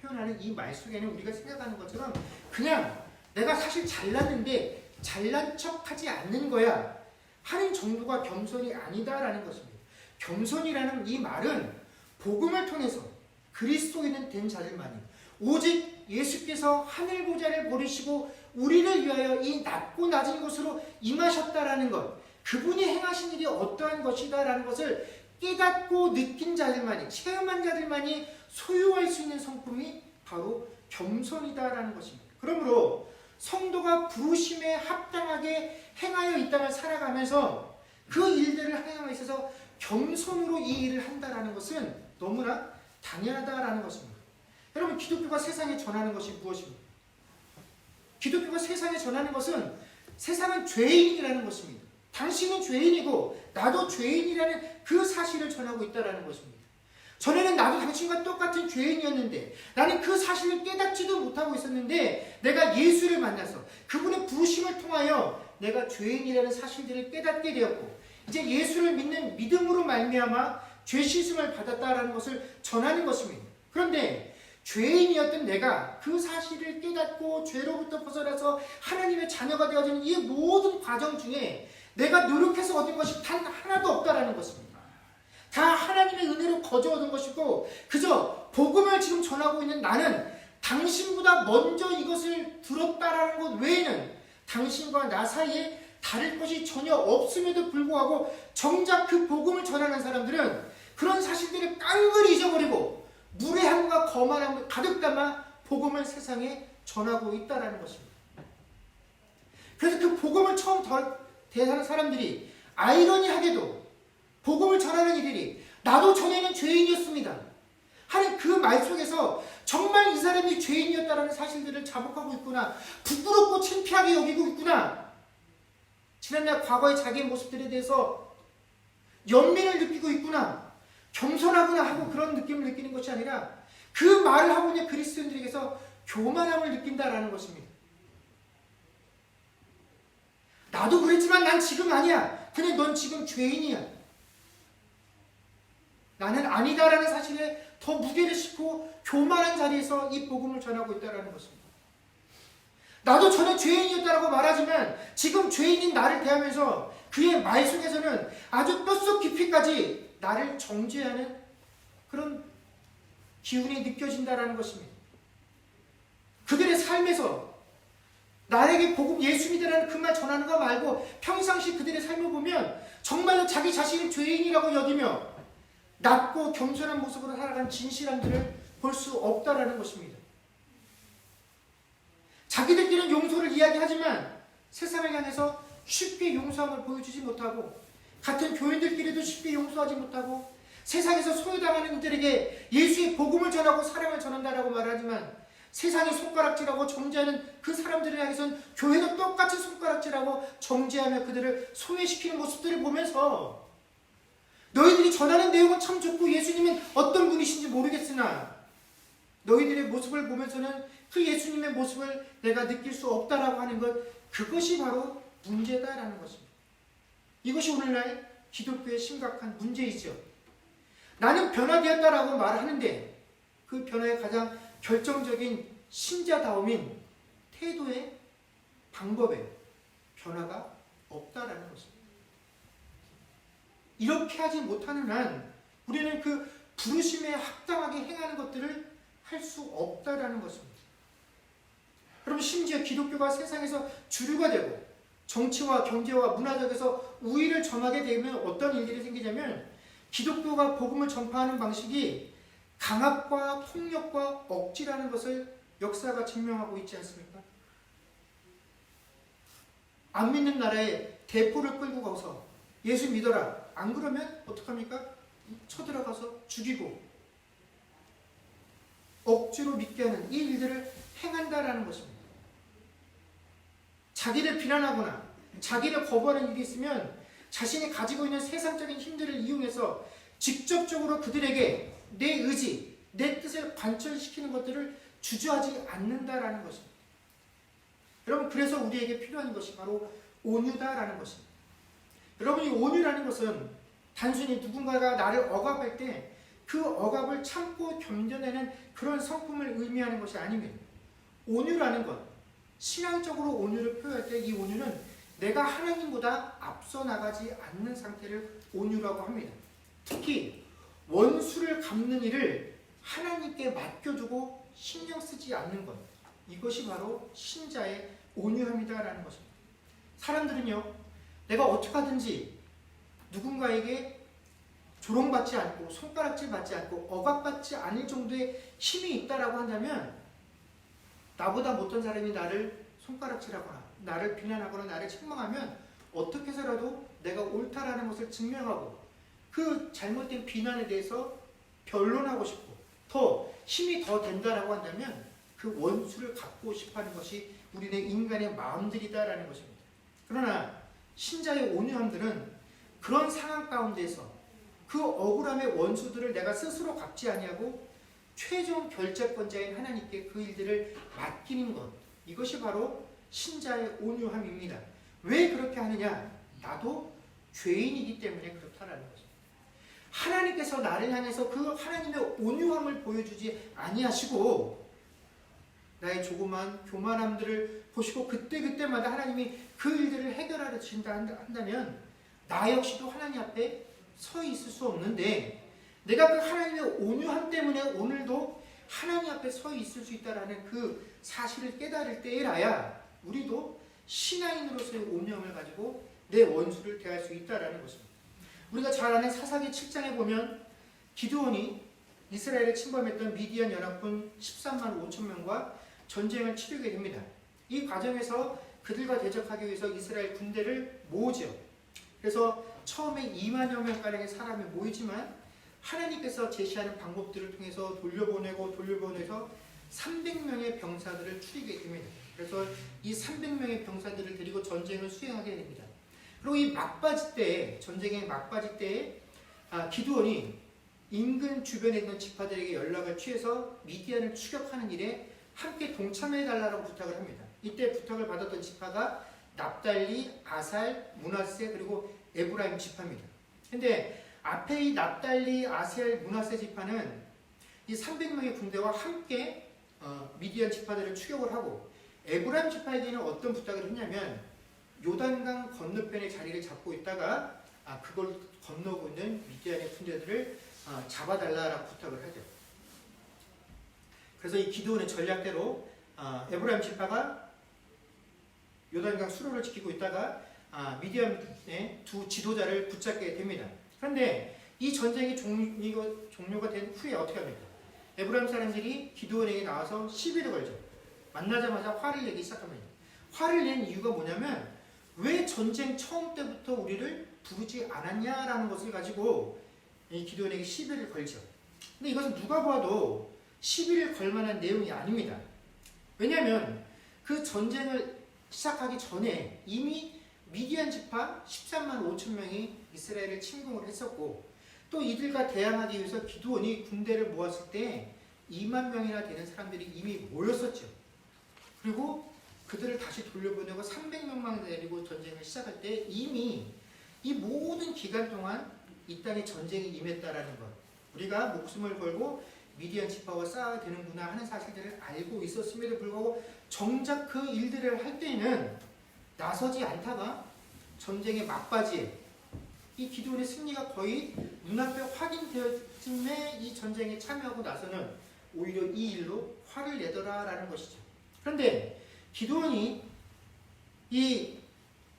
표현하는 이 말 속에는 우리가 생각하는 것처럼 그냥 내가 사실 잘났는데 잘난 척하지 않는 거야 하는 정도가 겸손이 아니다라는 것입니다. 겸손이라는 이 말은 복음을 통해서 그리스도인은 된 자들만이 오직 예수께서 하늘 보좌를 버리시고 우리를 위하여 이 낮고 낮은 곳으로 임하셨다라는 것, 그분이 행하신 일이 어떠한 것이다라는 것을 깨닫고 느낀 자들만이, 체험한 자들만이 소유할 수 있는 성품이 바로 겸손이다라는 것입니다. 그러므로 성도가 부르심에 합당하게 행하여 이 땅을 살아가면서 그 일들을 행함에 있어서 겸손으로 이 일을 한다라는 것은 너무나 당연하다라는 것입니다. 여러분, 기독교가 세상에 전하는 것이 무엇입니까? 기독교가 세상에 전하는 것은 세상은 죄인이라는 것입니다. 당신은 죄인이고 나도 죄인이라는 그 사실을 전하고 있다는 것입니다. 전에는 나도 당신과 똑같은 죄인이었는데 나는 그 사실을 깨닫지도 못하고 있었는데 내가 예수를 만나서 그분의 부르심을 통하여 내가 죄인이라는 사실들을 깨닫게 되었고 이제 예수를 믿는 믿음으로 말미암아 죄 씻음을 받았다라는 것을 전하는 것입니다. 그런데 죄인이었던 내가 그 사실을 깨닫고 죄로부터 벗어나서 하나님의 자녀가 되어지는 이 모든 과정 중에 내가 노력해서 얻은 것이 단 하나도 없다라는 것입니다. 다 하나님의 은혜로 거저 얻은 것이고 그저 복음을 지금 전하고 있는 나는 당신보다 먼저 이것을 들었다라는 것 외에는 당신과 나 사이에 다를 것이 전혀 없음에도 불구하고 정작 그 복음을 전하는 사람들은 그런 사실들을 깡그리 잊어버리고 무례함과 거만함을 가득 담아 복음을 세상에 전하고 있다는 것입니다. 그래서 그 복음을 처음 대하는 사람들이 아이러니하게도 복음을 전하는 이들이 나도 전에는 죄인이었습니다 하는 그 말 속에서 정말 이 사람이 죄인이었다는 사실들을 자복하고 있구나, 부끄럽고 창피하게 여기고 있구나, 지난날 과거의 자기의 모습들에 대해서 연민을 느끼고 있구나, 겸손하구나 하고 그런 느낌을 느끼는 것이 아니라 그 말을 하고 있는 그리스도인들에게서 교만함을 느낀다라는 것입니다. 나도 그랬지만 난 지금 아니야. 근데 넌 지금 죄인이야. 나는 아니다라는 사실에 더 무게를 싣고 교만한 자리에서 이 복음을 전하고 있다는 것입니다. 나도 전에 죄인이었다라고 말하지만 지금 죄인인 나를 대하면서 그의 말 속에서는 아주 뼛속 깊이까지 나를 정죄하는 그런 기운이 느껴진다라는 것입니다. 그들의 삶에서 나에게 복음 예수 믿으라는 그 말 전하는 거 말고 평상시 그들의 삶을 보면 정말로 자기 자신이 죄인이라고 여기며 낮고 겸손한 모습으로 살아간 진실함들을 볼 수 없다라는 것입니다. 자기들끼리는 용서를 이야기하지만 세상을 향해서 쉽게 용서함을 보여주지 못하고 같은 교인들끼리도 쉽게 용서하지 못하고 세상에서 소외당하는 이들에게 예수의 복음을 전하고 사랑을 전한다라고 말하지만 세상이 손가락질하고 정죄하는 그 사람들을 향해서는 교회도 똑같이 손가락질하고 정죄하며 그들을 소외시키는 모습들을 보면서 너희들이 전하는 내용은 참 좋고 예수님은 어떤 분이신지 모르겠으나 너희들의 모습을 보면서는 그 예수님의 모습을 내가 느낄 수 없다라고 하는 것, 그것이 바로 문제다라는 것입니다. 이것이 오늘날 기독교의 심각한 문제이죠. 나는 변화되었다라고 말하는데 그 변화의 가장 결정적인 신자다움인 태도의 방법에 변화가 없다라는 것입니다. 이렇게 하지 못하는 한 우리는 그 부르심에 합당하게 행하는 것들을 할 수 없다라는 것입니다. 여러분, 심지어 기독교가 세상에서 주류가 되고 정치와 경제와 문화적에서 우위를 점하게 되면 어떤 일들이 생기냐면 기독교가 복음을 전파하는 방식이 강압과 폭력과 억지라는 것을 역사가 증명하고 있지 않습니까? 안 믿는 나라에 대포를 끌고 가서 예수 믿어라. 안 그러면 어떡합니까? 쳐들어가서 죽이고 억지로 믿게 하는 이 일들을 행한다라는 것입니다. 자기를 비난하거나 자기를 거부하는 일이 있으면 자신이 가지고 있는 세상적인 힘들을 이용해서 직접적으로 그들에게 내 의지, 내 뜻을 관철시키는 것들을 주저하지 않는다라는 것입니다. 여러분, 그래서 우리에게 필요한 것이 바로 온유다라는 것입니다. 여러분, 이 온유라는 것은 단순히 누군가가 나를 억압할 때 그 억압을 참고 견뎌내는 그런 성품을 의미하는 것이 아닙니다. 온유라는 것, 신앙적으로 온유를 표현할 때 이 온유는 내가 하나님보다 앞서 나가지 않는 상태를 온유라고 합니다. 특히 원수를 갚는 일을 하나님께 맡겨두고 신경 쓰지 않는 것, 이것이 바로 신자의 온유함이다라는 것입니다. 사람들은요, 내가 어떻게 하든지 누군가에게 조롱받지 않고 손가락질 받지 않고 억압받지 않을 정도의 힘이 있다라고 한다면 나보다 못한 사람이 나를 손가락질하거나 나를 비난하거나 나를 책망하면 어떻게 해서라도 내가 옳다라는 것을 증명하고 그 잘못된 비난에 대해서 변론하고 싶고 더 힘이 더 된다라고 한다면 그 원수를 갚고 싶어하는 것이 우리네 인간의 마음들이다라는 것입니다. 그러나 신자의 온유함들은 그런 상황 가운데서 그 억울함의 원수들을 내가 스스로 갚지 아니하고 최종 결재권자인 하나님께 그 일들을 맡기는 것, 이것이 바로 신자의 온유함입니다. 왜 그렇게 하느냐? 나도 죄인이기 때문에 그렇다라는 것입니다. 하나님께서 나를 향해서 그 하나님의 온유함을 보여주지 아니하시고 나의 조그만 교만함들을 보시고 그때그때마다 하나님이 그 일들을 해결하려 주신다 한다면 나 역시도 하나님 앞에 서 있을 수 없는데 내가 그 하나님의 온유함 때문에 오늘도 하나님 앞에 서 있을 수 있다는 그 사실을 깨달을 때에라야 우리도 신앙인으로서의 온유함을 가지고 내 원수를 대할 수 있다는 것입니다. 우리가 잘 아는 사사기 7장에 보면 기드온이 이스라엘을 침범했던 미디안 연합군 13만 5천 명과 전쟁을 치르게 됩니다. 이 과정에서 그들과 대적하기 위해서 이스라엘 군대를 모으죠. 그래서 처음에 2만여 명가량의 사람이 모이지만 하나님께서 제시하는 방법들을 통해서 돌려보내서 300명의 병사들을 추리게 됩니다. 그래서 이 300명의 병사들을 데리고 전쟁을 수행하게 됩니다. 그리고 이 막바지 때에, 전쟁의 막바지 때에 기드온이 인근 주변에 있는 지파들에게 연락을 취해서 미디안을 추격하는 일에 함께 동참해달라고 부탁을 합니다. 이때 부탁을 받았던 지파가 납달리, 아살, 므낫세 그리고 에브라임 지파입니다. 근데 앞에 이 납달리, 아셀, 므낫세 지파는 이 300명의 군대와 함께 미디안 지파들을 추격을 하고 에브라임 지파에게는 어떤 부탁을 했냐면 요단강 건너편의 자리를 잡고 있다가 그걸 건너고 있는 미디안의 군대들을 잡아달라라고 부탁을 하죠. 그래서 이 기드온의 전략대로 에브라임 지파가 요단강 수로를 지키고 있다가 미디안의 두 지도자를 붙잡게 됩니다. 그런데 이 전쟁이 종료가 된 후에 어떻게 합니까? 에브라임 사람들이 기드온에게 나와서 시비를 걸죠. 만나자마자 화를 내기 시작합니다. 화를 낸 이유가 뭐냐면 왜 전쟁 처음 때부터 우리를 부르지 않았냐라는 것을 가지고 이 기드온에게 시비를 걸죠. 근데 이것은 누가 봐도 시비를 걸 만한 내용이 아닙니다. 왜냐하면 그 전쟁을 시작하기 전에 이미 미디안 지파 13만 5천 명이 이스라엘을 침공을 했었고 또 이들과 대항하기 위해서 기드온이 군대를 모았을 때 2만 명이나 되는 사람들이 이미 모였었죠. 그리고 그들을 다시 돌려보내고 300명만 데리고 전쟁을 시작할 때 이미 이 모든 기간 동안 이 땅에 전쟁이 임했다라는 것, 우리가 목숨을 걸고 미디안 지파와 싸워야 되는구나 하는 사실들을 알고 있었음에도 불구하고 정작 그 일들을 할 때에는 나서지 않다가 전쟁의 막바지에 이 기드온의 승리가 거의 눈앞에 확인되어쯤에 이 전쟁에 참여하고 나서는 오히려 이 일로 화를 내더라라는 것이죠. 그런데 기드온이 이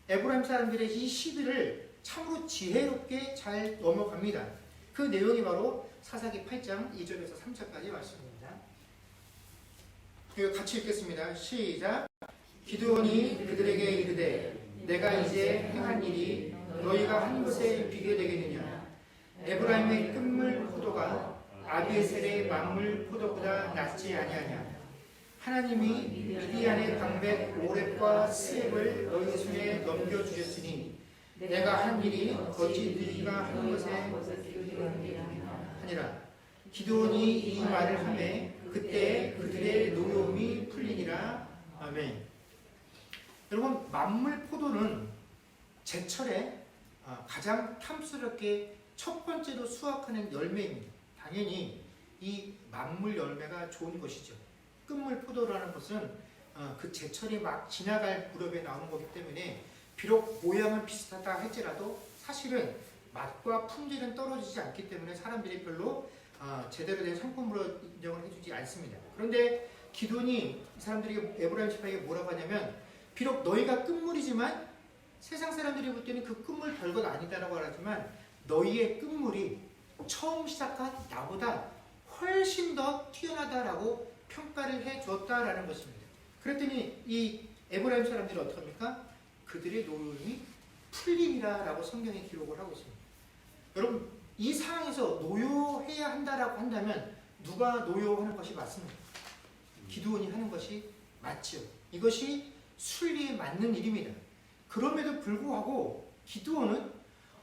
에브라임 사람들의 이 시비를 참으로 지혜롭게 잘 넘어갑니다. 그 내용이 바로 사사기 8장 2절에서 3절까지 말씀입니다. 같이 읽겠습니다. 시작. 기드온이 그들에게 이르되 내가 이제 행한 일이 너희가 한 것에 비교되겠느냐. 에브라임의 끝물 포도가 아비에셀의 만물 포도보다 낫지 아니하냐. 하나님이 미디안의 방백 오렙과 스앱을 너희 손에 넘겨주셨으니 내가 한 일이 거짓 너희가 한 것에 하니라. 기드온이 이 말을 하매 그때 그들의 노여움이 풀리니라. 아멘. 여러분, 만물 포도는 제철에 가장 탐스럽게 첫 번째로 수확하는 열매입니다. 당연히 이 만물 열매가 좋은 것이죠. 끝물 포도라는 것은 그 제철이 막 지나갈 무렵에 나오는 거기 때문에 비록 모양은 비슷하다 할지라도 사실은 맛과 품질은 떨어지지 않기 때문에 사람들이 별로 제대로 된 상품으로 인정을 해주지 않습니다. 그런데 기드온이 이 사람들이 에브라임 지파에게 뭐라고 하냐면 비록 너희가 끝물이지만 세상 사람들이 볼 때는 그 끝물 별것 아니다라고 하지만 너희의 끝물이 처음 시작한 나보다 훨씬 더 뛰어나다라고 평가를 해 주었다라는 것입니다. 그랬더니 이 에브라임 사람들이 어떻게 합니까? 그들의 노여움이 풀림이라고 성경에 기록을 하고 있습니다. 여러분, 이 상황에서 노여해야 한다라고 한다면 누가 노여하는 것이 맞습니다. 기드온이 하는 것이 맞죠. 이것이 순리에 맞는 일입니다. 그럼에도 불구하고 기드온은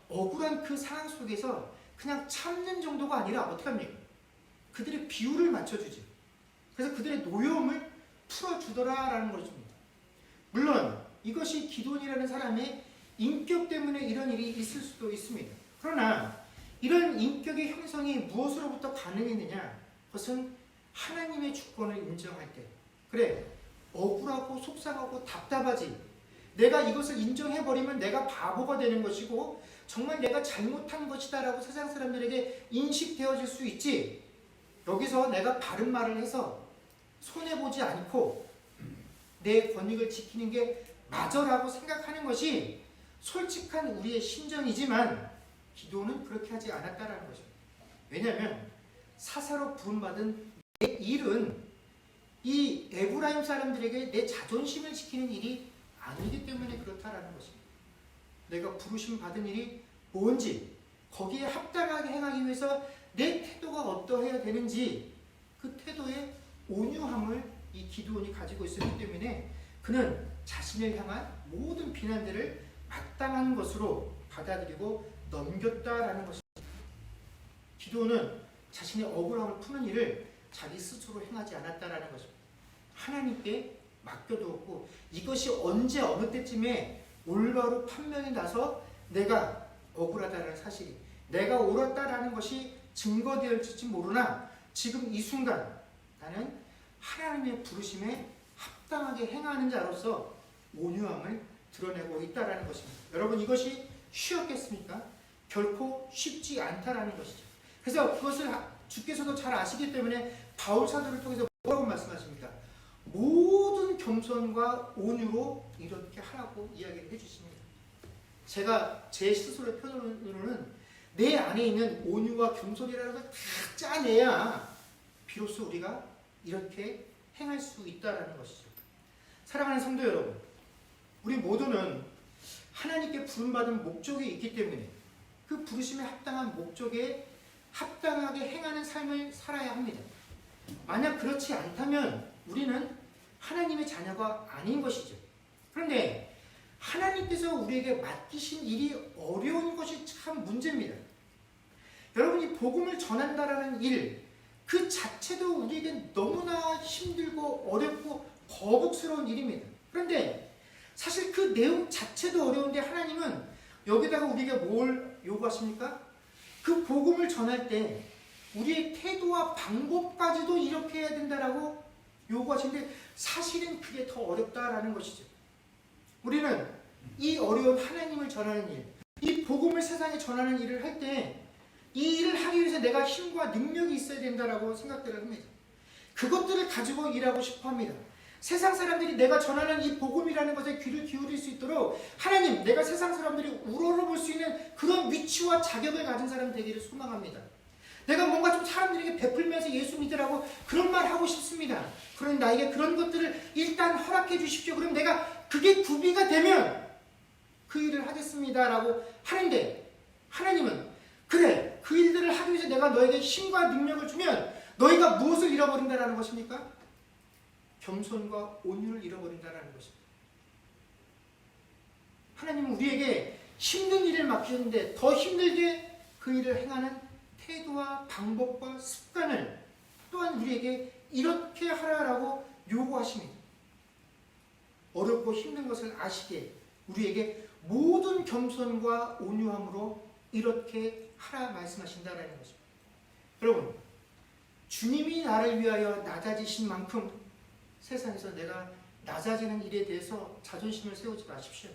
억울한 그 상황 속에서 그냥 참는 정도가 아니라 어떻게 합니까? 그들의 비율을 맞춰주지. 그래서 그들의 노여움을 풀어주더라라는 것입니다. 물론 이것이 기드온이라는 사람의 인격 때문에 이런 일이 있을 수도 있습니다. 그러나 이런 인격의 형성이 무엇으로부터 가능했느냐? 그것은 하나님의 주권을 인정할 때. 그래, 억울하고 속상하고 답답하지. 내가 이것을 인정해버리면 내가 바보가 되는 것이고 정말 내가 잘못한 것이다 라고 세상 사람들에게 인식되어질 수 있지. 여기서 내가 바른 말을 해서 손해보지 않고 내 권익을 지키는 게 맞아라고 생각하는 것이 솔직한 우리의 심정이지만 기도는 그렇게 하지 않았다라는 것입니다. 왜냐하면 사사로 부름받은 내 일은 이 에브라임 사람들에게 내 자존심을 지키는 일이 아니기 때문에 그렇다라는 것입니다. 내가 부르심 받은 일이 뭔지 거기에 합당하게 행하기 위해서 내 태도가 어떠해야 되는지 그 태도의 온유함을 이 기드온이 가지고 있었기 때문에 그는 자신을 향한 모든 비난들을 마땅한 것으로 받아들이고 넘겼다라는 것입니다. 기드온은 자신의 억울함을 푸는 일을 자기 스스로 행하지 않았다라는 것입니다. 하나님께 맡겨두었고 이것이 언제 어느 때쯤에 올바로 판명이 나서 내가 억울하다는 사실이 내가 옳았다라는 것이 증거되었을지 모르나 지금 이 순간 나는 하나님의 부르심에 합당하게 행하는 자로서 온유함을 드러내고 있다라는 것입니다. 여러분, 이것이 쉬웠겠습니까? 결코 쉽지 않다라는 것이죠. 그래서 그것을 주께서도 잘 아시기 때문에 바울 사도를 통해서 뭐라고 말씀하십니까? 모든 겸손과 온유로 이렇게 하라고 이야기를 해주십니다. 제가 제 스스로의 표현으로는 내 안에 있는 온유와 겸손이라는 걸 다 짜내야 비로소 우리가 이렇게 행할 수 있다는 것이죠. 사랑하는 성도 여러분, 우리 모두는 하나님께 부름받은 목적이 있기 때문에 그 부르심에 합당한 목적에 합당하게 행하는 삶을 살아야 합니다. 만약 그렇지 않다면 우리는 하나님의 자녀가 아닌 것이죠. 그런데 하나님께서 우리에게 맡기신 일이 어려운 것이 참 문제입니다. 여러분이 복음을 전한다라는 일, 그 자체도 우리에게 너무나 힘들고 어렵고 거북스러운 일입니다. 그런데 사실 그 내용 자체도 어려운데 하나님은 여기다가 우리에게 뭘 요구하십니까? 그 복음을 전할 때 우리의 태도와 방법까지도 이렇게 해야 된다라고 요구하시는데 사실은 그게 더 어렵다라는 것이죠. 우리는 이 어려운 하나님을 전하는 일, 이 복음을 세상에 전하는 일을 할 때 이 일을 하기 위해서 내가 힘과 능력이 있어야 된다라고 생각들을 합니다. 그것들을 가지고 일하고 싶어 합니다. 세상 사람들이 내가 전하는 이 복음이라는 것에 귀를 기울일 수 있도록 하나님, 내가 세상 사람들이 우러러볼 수 있는 그런 위치와 자격을 가진 사람 되기를 소망합니다. 내가 뭔가 좀 사람들에게 베풀면서 예수 믿으라고 그런 말 하고 싶습니다. 그러니 나에게 그런 것들을 일단 허락해 주십시오. 그럼 내가 그게 구비가 되면 그 일을 하겠습니다라고 하는데 하나님은 그래, 그 일들을 하기 위해서 내가 너에게 힘과 능력을 주면 너희가 무엇을 잃어버린다라는 것입니까? 겸손과 온유를 잃어버린다라는 것입니다. 하나님은 우리에게 힘든 일을 맡기셨는데 더 힘들게 그 일을 행하는 태도와 방법과 습관을 또한 우리에게 이렇게 하라라고 요구하십니다. 어렵고 힘든 것을 아시게 우리에게 모든 겸손과 온유함으로 이렇게 하라 말씀하신다라는 것입니다. 여러분, 주님이 나를 위하여 낮아지신 만큼 세상에서 내가 낮아지는 일에 대해서 자존심을 세우지 마십시오.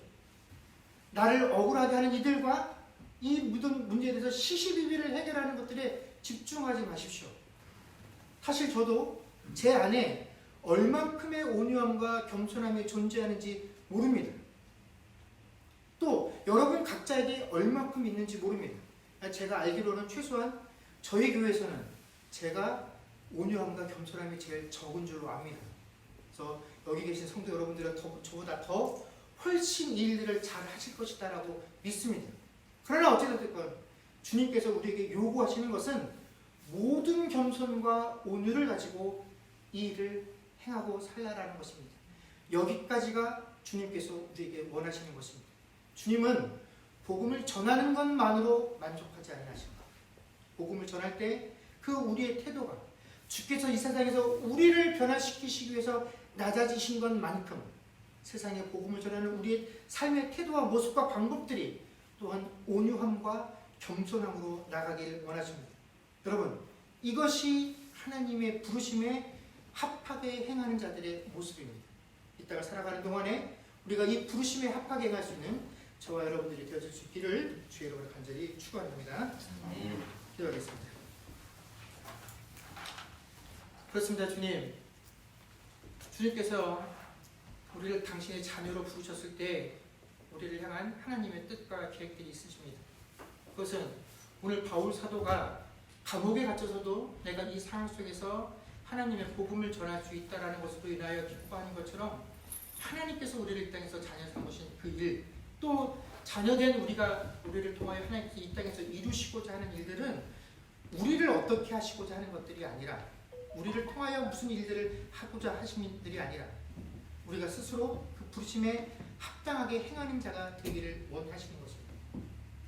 나를 억울하게 하는 이들과 이 모든 문제에 대해서 시시비비를 해결하는 것들에 집중하지 마십시오. 사실 저도 제 안에 얼만큼의 온유함과 겸손함이 존재하는지 모릅니다. 또 여러분 각자에게 얼만큼 있는지 모릅니다. 제가 알기로는 최소한 저희 교회에서는 제가 온유함과 겸손함이 제일 적은 줄로 압니다. 그래서 여기 계신 성도 여러분들은 저보다 더 훨씬 이 일들을 잘 하실 것이다라고 믿습니다. 그러나 어찌됐든 주님께서 우리에게 요구하시는 것은 모든 겸손과 온유를 가지고 이 일을 행하고 살라라는 것입니다. 여기까지가 주님께서 우리에게 원하시는 것입니다. 주님은 복음을 전하는 것만으로 만족하지 않으십니다. 복음을 전할 때 그 우리의 태도가 주께서 이 세상에서 우리를 변화시키시기 위해서 낮아지신 것만큼 세상에 복음을 전하는 우리의 삶의 태도와 모습과 방법들이 또한 온유함과 겸손함으로 나가기를 원하십니다. 여러분, 이것이 하나님의 부르심에 합하게 행하는 자들의 모습입니다. 이따가 살아가는 동안에 우리가 이 부르심에 합하게 행할 수 있는 저와 여러분들이 되어줄 수 있기를 주의 이름으로 간절히 축원합니다. 기도하겠습니다. 그렇습니다. 주님께서 우리를 당신의 자녀로 부르셨을 때 우리를 향한 하나님의 뜻과 계획들이 있으십니다. 그것은 오늘 바울 사도가 감옥에 갇혀서도 내가 이 상황 속에서 하나님의 복음을 전할 수 있다는 것으로 인하여 기뻐하는 것처럼 하나님께서 우리를 이 땅에서 자녀 삼으신 그 일, 또 자녀된 우리를 통하여 하나님께서 이 땅에서 이루시고자 하는 일들은 우리를 어떻게 하시고자 하는 것들이 아니라 우리를 통하여 무슨 일들을 하고자 하신 일들이 아니라 우리가 스스로 그 부르심에 합당하게 행하는 자가 되기를 원하시는 것입니다.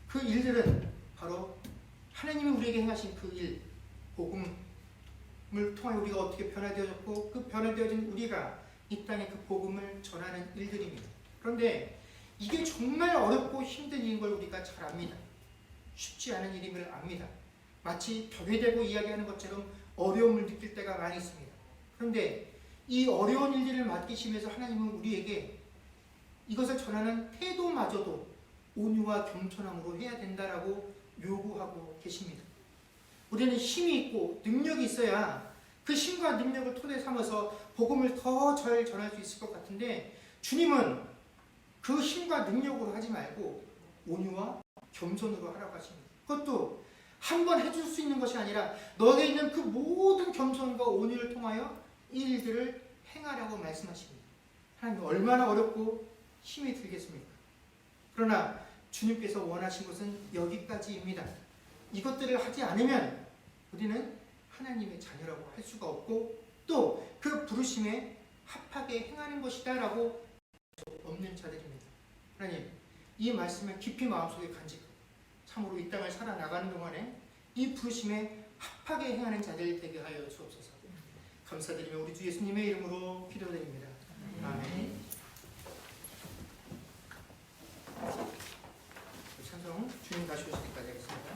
그 일들은 바로 하나님이 우리에게 행하신 그 일, 복음을 통하여 우리가 어떻게 변화되어졌고 그 변화되어진 우리가 이 땅에 그 복음을 전하는 일들입니다. 그런데 이게 정말 어렵고 힘든 일인 걸 우리가 잘 압니다. 쉽지 않은 일임을 압니다. 마치 벽에 대고 이야기하는 것처럼 어려움을 느낄 때가 많이 있습니다. 그런데 이 어려운 일들을 맡기시면서 하나님은 우리에게 이것을 전하는 태도마저도 온유와 겸손함으로 해야 된다라고 요구하고 계십니다. 우리는 힘이 있고 능력이 있어야 그 힘과 능력을 토대 삼아서 복음을 더 잘 전할 수 있을 것 같은데, 주님은 그 힘과 능력으로 하지 말고 온유와 겸손으로 하라고 하십니다. 그것도 한 번 해줄 수 있는 것이 아니라 너에게 있는 그 모든 겸손과 온유를 통하여 이 일들을 행하라고 말씀하십니다. 하나님, 얼마나 어렵고 힘이 들겠습니까? 그러나 주님께서 원하신 것은 여기까지입니다. 이것들을 하지 않으면 우리는 하나님의 자녀라고 할 수가 없고 또 그 부르심에 합하게 행하는 것이다 라고 없는 자들입니다. 하나님, 이 말씀을 깊이 마음속에 간직하고 참으로 이 땅을 살아나가는 동안에 이 부르심에 합하게 행하는 자들 되게 하여 주옵소서. 감사드리며 우리 주 예수님의 이름으로 기도드립니다. 아멘. 찬송 주님 다시 오실 때까지 하겠습니다.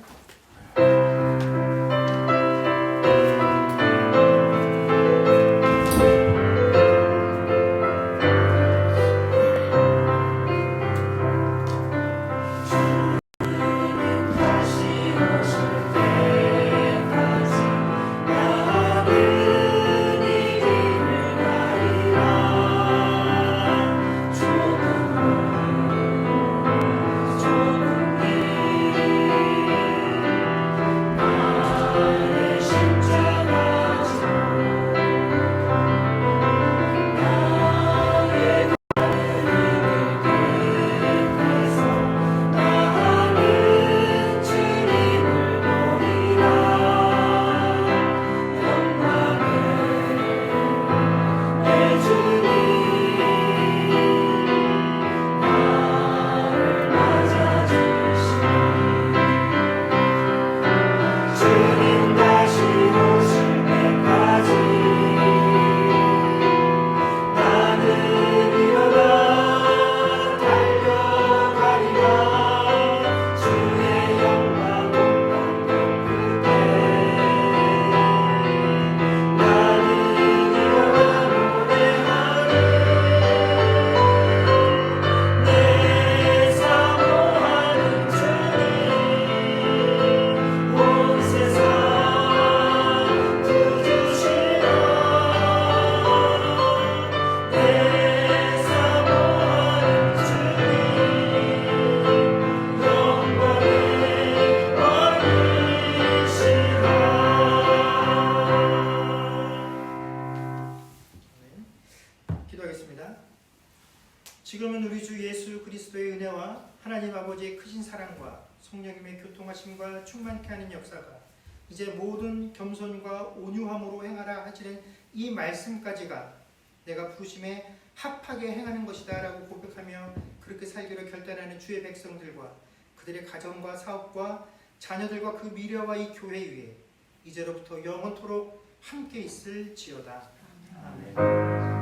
지금은 우리 주 예수 그리스도의 은혜와 하나님 아버지의 크신 사랑과 성령님의 교통하심과 충만케 하는 역사가 이제 모든 겸손과 온유함으로 행하라 하시는 이 말씀까지가 내가 부르심에 합하게 행하는 것이다 라고 고백하며 그렇게 살기로 결단하는 주의 백성들과 그들의 가정과 사업과 자녀들과 그 미래와 이 교회 위에 이제로부터 영원토록 함께 있을지어다. 아멘.